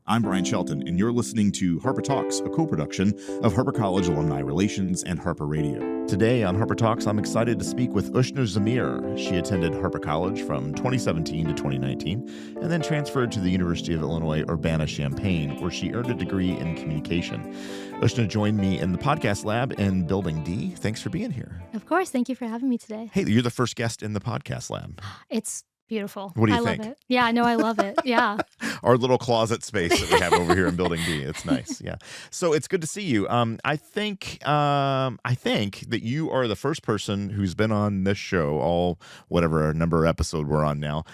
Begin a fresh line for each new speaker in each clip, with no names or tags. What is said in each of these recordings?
I'm Brian Shelton, and you're listening to Harper Talks, a co-production of Harper College Alumni Relations and Harper Radio. Today on Harper Talks, I'm excited to speak with Ushna Zamir. She attended Harper College from 2017 to 2019, and then transferred to the University of Illinois Urbana-Champaign, where she earned a degree in communication. Ushna joined me in the podcast lab in Building D. Thanks for being here.
Of course. Thank you for having me today.
Hey, you're the first guest in the podcast lab.
It's beautiful.
What do you
I
think?
love it. Yeah, no, I love it. Yeah.
Our little closet space that we have over here in Building D. It's nice. Yeah. So it's good to see you. I think that you are the first person who's been on this show, all whatever number episode we're on now,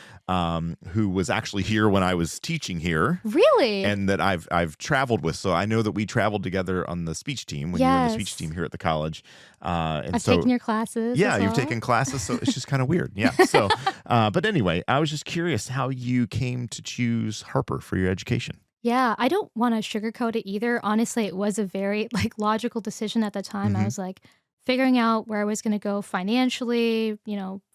who was actually here when I was teaching here.
Really?
And that I've traveled with. So I know that we traveled together on the speech team when you were in the speech team here at the college.
I've taken your classes.
Yeah,
as
you've
well.
taken classes, so it's just kind of weird. Yeah. So, but anyway, I was just curious how you came to choose Harper for your education.
Yeah, I don't want to sugarcoat it either. Honestly, it was a very logical decision at the time. I was figuring out where I was going to go financially,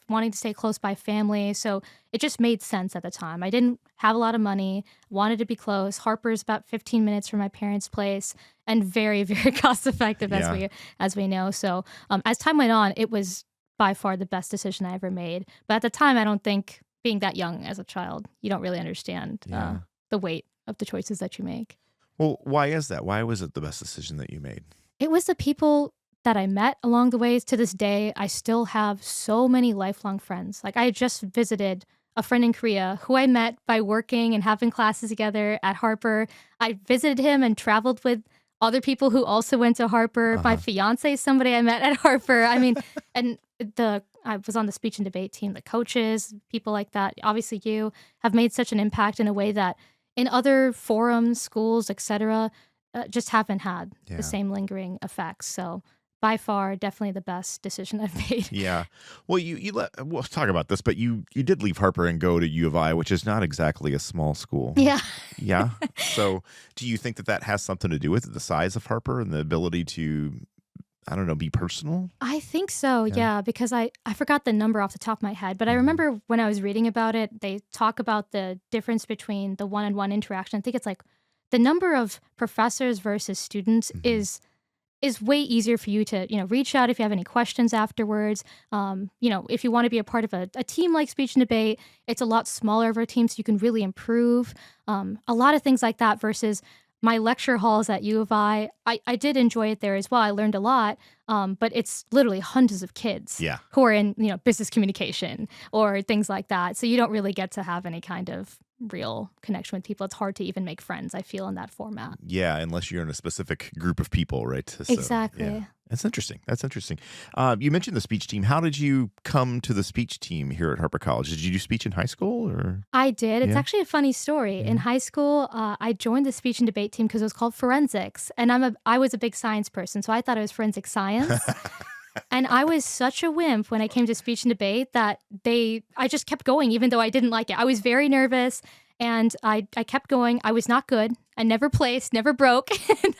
wanting to stay close by family. So it just made sense at the time. I didn't have a lot of money, wanted to be close. Harper's about 15 minutes from my parents' place and very, very cost effective as we know. So as time went on, it was by far the best decision I ever made. But at the time, I don't think being that young as a child, you don't really understand the weight of the choices that you make.
Well, why is that? Why was it the best decision that you made?
It was the people that I met along the way. To this day, I still have so many lifelong friends. Like, I just visited a friend in Korea who I met by working and having classes together at Harper. I visited him and traveled with other people who also went to Harper. My fiance is somebody I met at Harper. I mean, and I was on the speech and debate team. The coaches, people like that, obviously you have made such an impact in a way that in other forums, schools, etc., just haven't had the same lingering effects. So by far, definitely the best decision I've made.
Yeah. Well, we'll talk about this, but you did leave Harper and go to U of I, which is not exactly a small school.
Yeah.
Yeah. So do you think that has something to do with the size of Harper and the ability to, I don't know, be personal?
I think so, yeah, because I forgot the number off the top of my head, but I remember when I was reading about it, they talk about the difference between the one-on-one interaction. I think it's like the number of professors versus students is way easier for you to, reach out if you have any questions afterwards. If you want to be a part of a team like speech and debate, it's a lot smaller of a team, so you can really improve. A lot of things like that versus my lecture halls at U of I did enjoy it there as well. I learned a lot, but it's literally hundreds of kids who are in, business communication or things like that. So you don't really get to have any kind of real connection with people. It's hard to even make friends, I feel, in that format. Yeah,
unless you're in a specific group of people, right? So,
exactly.
Yeah. That's interesting. You mentioned the speech team. How did you come to the speech team here at Harper College? Did you do speech in high school? Or
I did. It's actually a funny story. In high school, I joined the speech and debate team because it was called forensics. And I was a big science person, so I thought it was forensic science. And I was such a wimp when I came to speech and debate that I just kept going even though I didn't like it. I was very nervous and I kept going. I was not good. I never placed, never broke,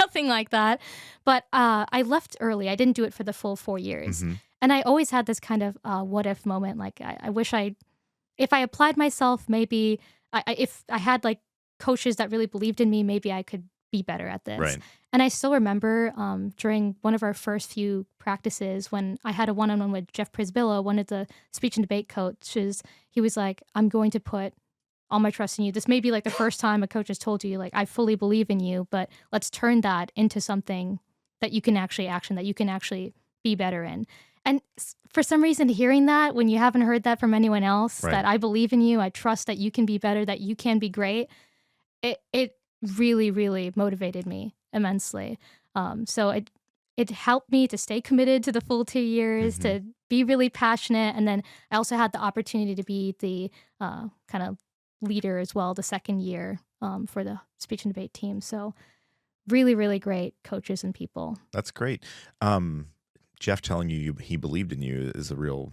nothing like that. But I left early. I didn't do it for the full 4 years. And I always had this kind of what if moment. Like I wish if I applied myself, maybe if I had like coaches that really believed in me, maybe I could be better at this.
Right.
And I still remember during one of our first few practices when I had a one-on-one with Jeff Prisbilla, one of the speech and debate coaches, he was like, I'm going to put all my trust in you. This may be like the first time a coach has told you, like, I fully believe in you, but let's turn that into something that you can actually action, that you can actually be better in. And for some reason, hearing that when you haven't heard that from anyone else, that I believe in you, I trust that you can be better, that you can be great, it really, really motivated me immensely. So it helped me to stay committed to the full 2 years, to be really passionate. And then I also had the opportunity to be the kind of leader as well the second year for the speech and debate team. So really, really great coaches and people.
That's great. Jeff telling you he believed in you is a real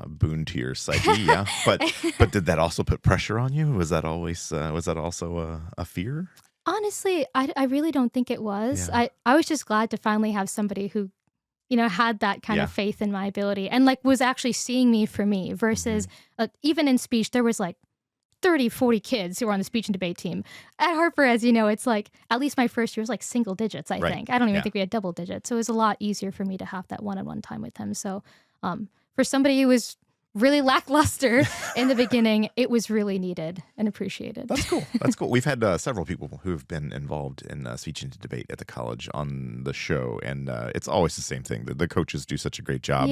boon to your psyche, yeah. But did that also put pressure on you? Was that also a fear?
Honestly, I really don't think it was.
Yeah.
I was just glad to finally have somebody who, had that kind of faith in my ability and was actually seeing me for me versus even in speech, there was 30, 40 kids who were on the speech and debate team. At Harper, as you know, it's like, at least my first year was like single digits, I
Right.
think. I don't even
Yeah.
think we had double digits. So it was a lot easier for me to have that one-on-one time with him. So for somebody who was really lackluster in the beginning, it was really needed and appreciated.
That's cool. That's cool. We've had several people who've been involved in speech and debate at the college on the show, and it's always the same thing. The coaches do such a great job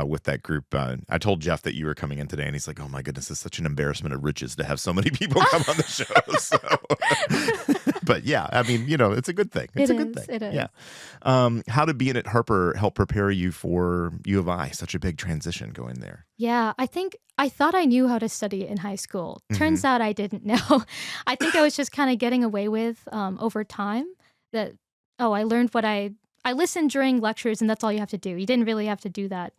with that group. I told Jeff that you were coming in today, and he's like, "Oh my goodness, it's such an embarrassment of riches to have so many people come on the show." So. But yeah, I mean, it's a good thing. It's a good thing.
It is.
Yeah. How did being at Harper help prepare you for U of I? Such a big transition going there.
Yeah, I thought I knew how to study in high school. Turns out I didn't know. I think I was just kind of getting away with over time that, I learned what I listened during lectures and that's all you have to do. You didn't really have to do that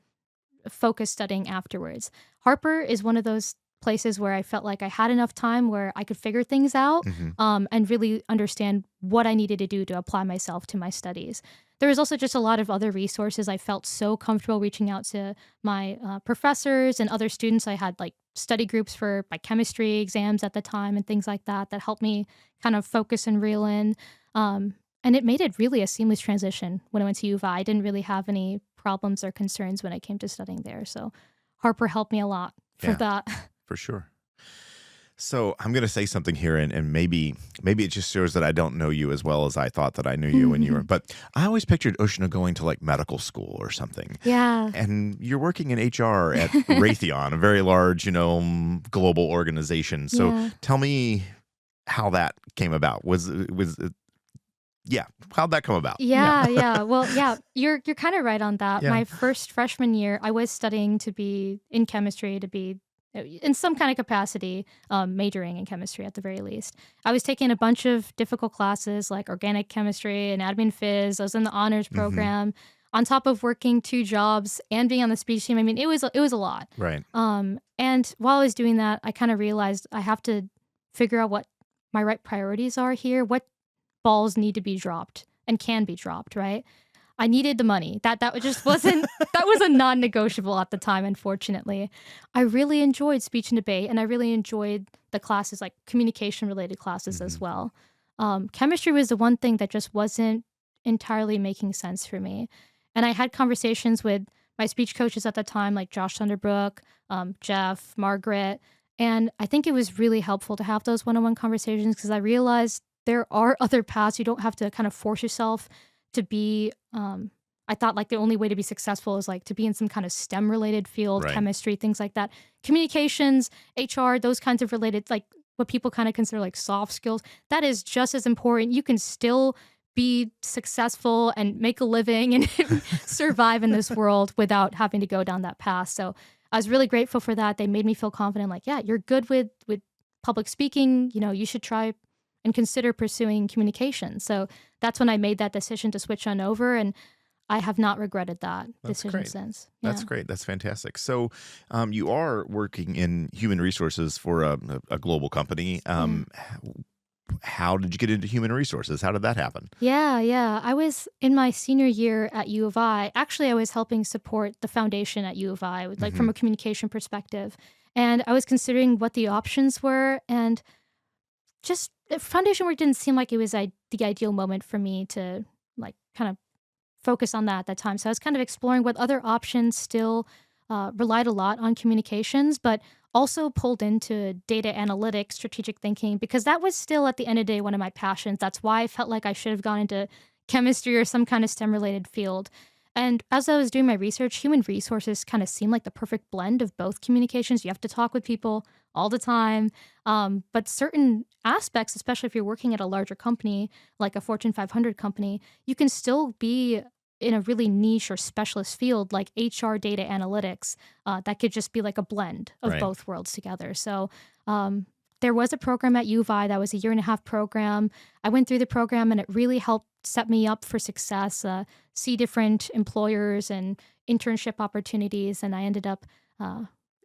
focused studying afterwards. Harper is one of those places where I felt like I had enough time where I could figure things out and really understand what I needed to do to apply myself to my studies. There was also just a lot of other resources. I felt so comfortable reaching out to my professors and other students. I had like study groups for my chemistry exams at the time and things like that helped me kind of focus and reel in. And it made it really a seamless transition when I went to U of I. I didn't really have any problems or concerns when I came to studying there. So Harper helped me a lot for that.
For sure. So I'm going to say something here, and maybe it just shows that I don't know you as well as I thought that I knew you when you were. But I always pictured Ushna going to like medical school or something.
Yeah.
And you're working in HR at Raytheon, a very large, global organization. So tell me how that came about. How'd that come about?
Yeah. Well, you're kind of right on that.
Yeah.
My first freshman year, I was studying to be in chemistry, to be in some kind of capacity, majoring in chemistry at the very least. I was taking a bunch of difficult classes like organic chemistry and admin phys. I was in the honors program on top of working 2 jobs and being on the speech team. I mean, it was a lot.
Right.
And while I was doing that, I kind of realized I have to figure out what my right priorities are here, what balls need to be dropped and can be dropped, right? I needed the money. That just wasn't, that was a non-negotiable at the time, unfortunately. I really enjoyed speech and debate, and I really enjoyed the classes, like communication-related classes as well. Chemistry was the one thing that just wasn't entirely making sense for me. And I had conversations with my speech coaches at the time, like Josh Thunderbrook, Jeff, Margaret, and I think it was really helpful to have those one-on-one conversations because I realized there are other paths. You don't have to kind of force yourself to be, I thought like the only way to be successful is like to be in some kind of STEM related field, chemistry, things like that. Communications, HR, those kinds of related, like what people kind of consider like soft skills, that is just as important. You can still be successful and make a living and survive in this world without having to go down that path. So I was really grateful for that. They made me feel confident, like, yeah, you're good with public speaking, you should try and consider pursuing communication. So that's when I made that decision to switch on over, and I have not regretted that decision since. Yeah.
That's great. That's fantastic. So you are working in human resources for a global company. How did you get into human resources? How did that happen?
Yeah. I was in my senior year at U of I. Actually, I was helping support the foundation at U of I, like from a communication perspective. And I was considering what the options were, and just foundation work didn't seem like it was the ideal moment for me to like kind of focus on that at that time. So I was kind of exploring what other options still relied a lot on communications, but also pulled into data analytics, strategic thinking, because that was still at the end of the day one of my passions. That's why I felt like I should have gone into chemistry or some kind of STEM related field. And as I was doing my research, human resources kind of seemed like the perfect blend of both communications. You have to talk with people all the time. But certain aspects, especially if you're working at a larger company, like a Fortune 500 company, you can still be in a really niche or specialist field like HR data analytics. That could just be like a blend of both worlds together. So there was a program at U of I that was a 1.5-year program. I went through the program and it really helped set me up for success, see different employers and internship opportunities. And I ended up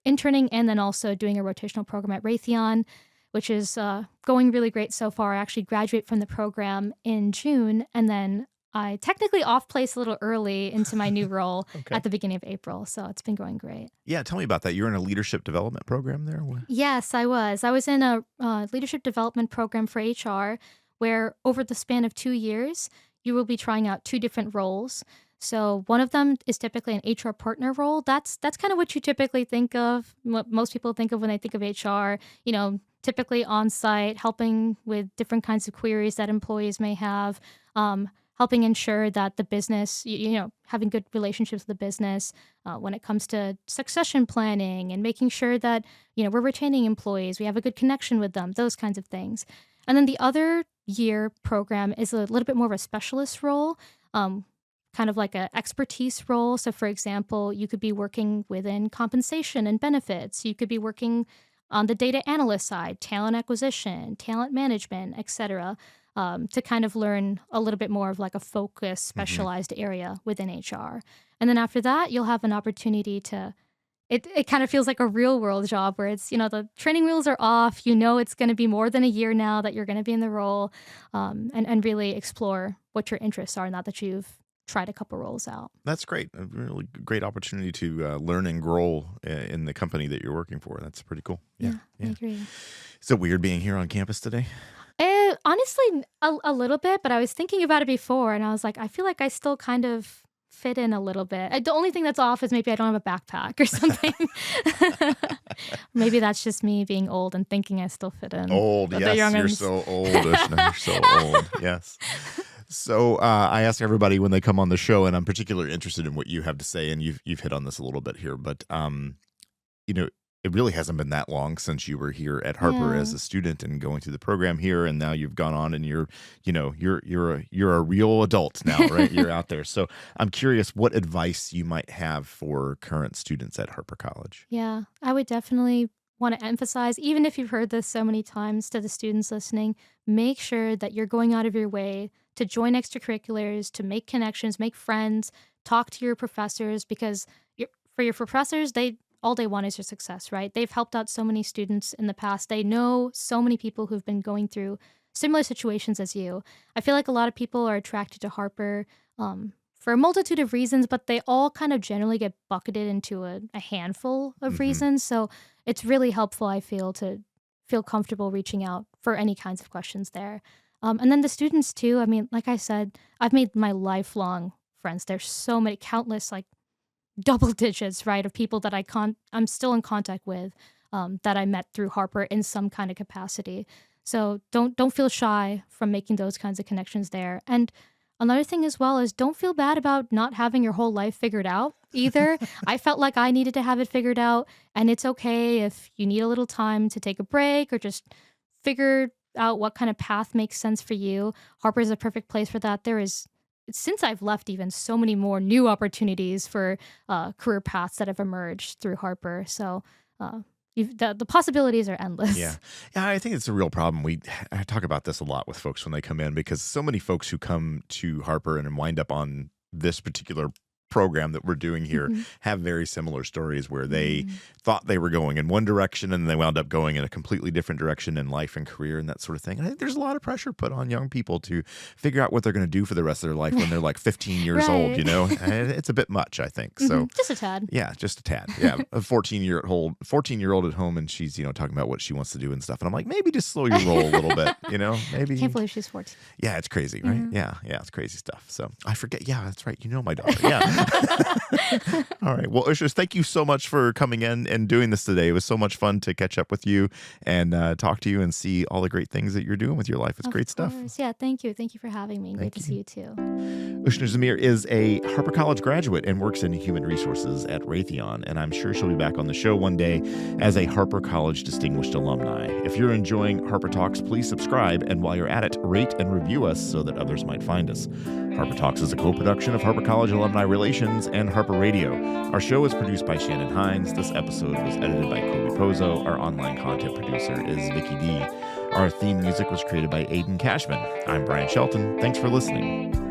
interning and then also doing a rotational program at Raytheon, which is going really great so far. I actually graduate from the program in June, and then I technically off-placed a little early into my new role
Okay.
at the beginning of April, so it's been going great.
Yeah, tell me about that. You're in a leadership development program there?
Yes, I was. I was in a leadership development program for HR where over the span of 2 years, you will be trying out two different roles. So one of them is typically an HR partner role. That's kind of what you typically think of, what most people think of when they think of HR, typically on site, helping with different kinds of queries that employees may have, helping ensure that the business, having good relationships with the business when it comes to succession planning and making sure that, we're retaining employees, we have a good connection with them, those kinds of things. And then the other year program is a little bit more of a specialist role, kind of like an expertise role. So, for example, you could be working within compensation and benefits. You could be working on the data analyst side, talent acquisition, talent management, et cetera, to kind of learn a little bit more of like a focused, specialized area within HR. And then after that, you'll have an opportunity to, it kind of feels like a real world job where it's, the training wheels are off, it's going to be more than a year now that you're going to be in the role, and really explore what your interests are now that you've tried a couple roles out.
That's great. A really great opportunity to learn and grow in the company that you're working for. That's pretty cool.
Yeah, I agree.
Is it weird being here on campus today?
Honestly, a little bit, but I was thinking about it before, and I was like, I feel like I still kind of fit in a little bit. The only thing that's off is maybe I don't have a backpack or something. Maybe that's just me being old and thinking I still fit in.
Old,
But
yes.
the
You're
young'uns-
so old, Ushna. You're so old. Yes. So I ask everybody when they come on the show, and I'm particularly interested in what you have to say, and you've hit on this a little bit here, but it really hasn't been that long since you were here at Harper
Yeah.
as a student and going through the program here, and now you've gone on and you're a real adult now, right? You're out there. So I'm curious what advice you might have for current students at Harper College.
Yeah, I would definitely want to emphasize, even if you've heard this so many times to the students listening, make sure that you're going out of your way to join extracurriculars, to make connections, make friends, talk to your professors, because for your professors, all they want is your success, right? They've helped out so many students in the past. They know so many people who've been going through similar situations as you. I feel like a lot of people are attracted to Harper for a multitude of reasons, but they all kind of generally get bucketed into a handful of reasons. So it's really helpful, I feel, to feel comfortable reaching out for any kinds of questions there. And then the students too, I mean, like I said, I've made my lifelong friends. There's so many, countless, like double digits, right, of people that I'm still in contact with, that I met through Harper in some kind of capacity. So don't feel shy from making those kinds of connections there. And another thing as well is don't feel bad about not having your whole life figured out either. I felt like I needed to have it figured out, and it's okay if you need a little time to take a break or just figure out what kind of path makes sense for you. Harper is a perfect place for that. There is, since I've left, even so many more new opportunities for career paths that have emerged through Harper. So the possibilities are endless.
Yeah, I think it's a real problem. I talk about this a lot with folks when they come in, because so many folks who come to Harper and wind up on this particular program that we're doing here have very similar stories where they thought they were going in one direction and they wound up going in a completely different direction in life and career and that sort of thing. And I think there's a lot of pressure put on young people to figure out what they're going to do for the rest of their life when they're like 15 years old, And it's a bit much, I think. So
just a tad.
Yeah, just a tad. Yeah, a 14-year-old at home, and she's talking about what she wants to do and stuff. And I'm like, maybe just slow your roll a little bit, Maybe.
Can't believe she's 14.
Yeah, it's crazy, right? Yeah, it's crazy stuff. So I forget. Yeah, that's right. You know my daughter. Yeah. All right. Well, Ushna, thank you so much for coming in and doing this today. It was so much fun to catch up with you and talk to you and see all the great things that you're doing with your life. It's great stuff.
Yeah, thank you. Thank you for having me. Great to see you too.
Ushna Zamir is a Harper College graduate and works in human resources at Raytheon, and I'm sure she'll be back on the show one day as a Harper College distinguished alumni. If you're enjoying Harper Talks, please subscribe, and while you're at it, rate and review us so that others might find us. Harper Talks is a co-production of Harper College Alumni Relations and Harper Radio. Our show is produced by Shannon Hines. This episode was edited by Kobe Pozo. Our online content producer is Vicky D. Our theme music was created by Aiden Cashman. I'm Brian Shelton. Thanks for listening.